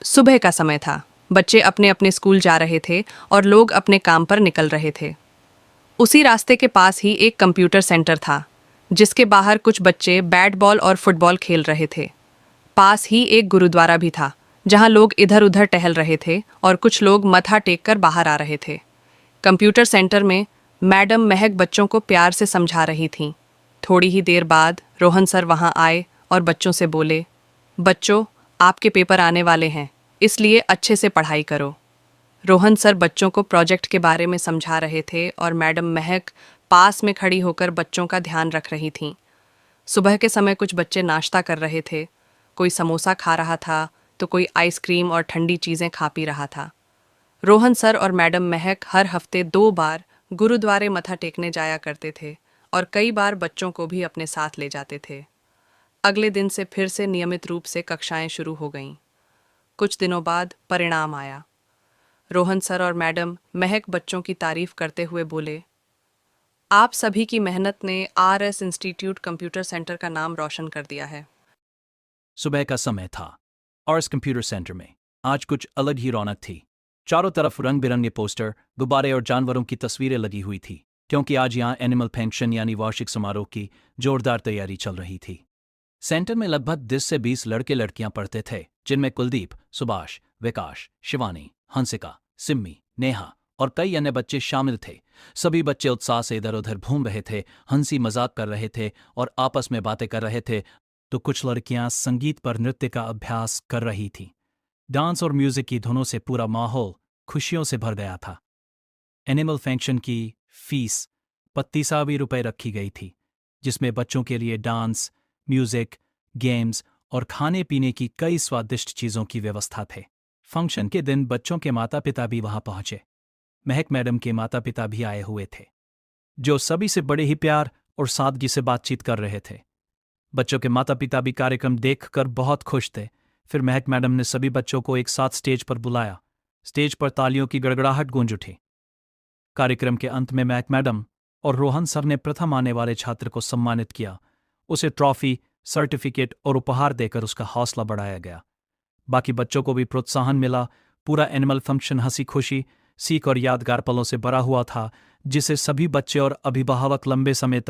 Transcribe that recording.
सुबह का समय था। बच्चे अपने अपने स्कूल जा रहे थे और लोग अपने काम पर निकल रहे थे। उसी रास्ते के पास ही एक कंप्यूटर सेंटर था, जिसके बाहर कुछ बच्चे बैट बॉल और फुटबॉल खेल रहे थे। पास ही एक गुरुद्वारा भी था, जहां लोग इधर उधर टहल रहे थे और कुछ लोग मत्था टेक कर बाहर आ रहे थे। कंप्यूटर सेंटर में मैडम महक बच्चों को प्यार से समझा रही थीं। थोड़ी ही देर बाद रोहन सर वहां आए और बच्चों से बोले, बच्चों, आपके पेपर आने वाले हैं, इसलिए अच्छे से पढ़ाई करो। रोहन सर बच्चों को प्रोजेक्ट के बारे में समझा रहे थे और मैडम महक पास में खड़ी होकर बच्चों का ध्यान रख रही थीं। सुबह के समय कुछ बच्चे नाश्ता कर रहे थे, कोई समोसा खा रहा था तो कोई आइसक्रीम और ठंडी चीज़ें खा पी रहा था। रोहन सर और मैडम महक हर हफ्ते 2 बार गुरुद्वारे मत्था टेकने जाया करते थे और कई बार बच्चों को भी अपने साथ ले जाते थे। अगले दिन से फिर से नियमित रूप से कक्षाएं शुरू हो गईं। कुछ दिनों बाद परिणाम आया। रोहन सर और मैडम महक बच्चों की तारीफ करते हुए बोले, आप सभी की मेहनत ने आरएस इंस्टीट्यूट कंप्यूटर सेंटर का नाम रोशन कर दिया है। सुबह का समय था और इस कंप्यूटर सेंटर में आज कुछ अलग ही रौनक थी। चारों तरफ रंग बिरंगे पोस्टर, गुब्बारे और जानवरों की तस्वीरें लगी हुई थी, क्योंकि आज यहाँ एनिमल फंक्शन यानी वार्षिक समारोह की जोरदार तैयारी चल रही थी। सेंटर में लगभग 10 से 20 लड़के लड़कियां पढ़ते थे, जिनमें कुलदीप, सुभाष, विकास, शिवानी, हंसिका, सिम्मी, नेहा और कई अन्य बच्चे शामिल थे। सभी बच्चे उत्साह से इधर उधर घूम रहे थे, हंसी मजाक कर रहे थे और आपस में बातें कर रहे थे। तो कुछ लड़कियां संगीत पर नृत्य का अभ्यास कर रही थीं। डांस और म्यूजिक की धुनों से पूरा माहौल खुशियों से भर गया था। एनिमल फंक्शन की फीस 25 रुपये रखी गई थी, जिसमें बच्चों के लिए डांस, म्यूजिक, गेम्स और खाने पीने की कई स्वादिष्ट चीज़ों की व्यवस्था थे। फंक्शन के दिन बच्चों के माता पिता भी वहां पहुंचे। महक मैडम के माता पिता भी आए हुए थे, जो सभी से बड़े ही प्यार और सादगी से बातचीत कर रहे थे। बच्चों के माता पिता भी कार्यक्रम देखकर बहुत खुश थे। फिर महक मैडम ने सभी बच्चों को एक साथ स्टेज पर बुलाया। स्टेज पर तालियों की गड़गड़ाहट गूंज उठी। कार्यक्रम के अंत में महक मैडम और रोहन सर ने प्रथम आने वाले छात्र को सम्मानित किया। उसे ट्रॉफी, सर्टिफिकेट और उपहार देकर उसका हौसला बढ़ाया गया। बाकी बच्चों को भी प्रोत्साहन मिला। पूरा एनिमल फंक्शन हंसी खुशी, सीख और यादगार पलों से भरा हुआ था, जिसे सभी बच्चे और अभिभावक लंबे समय तक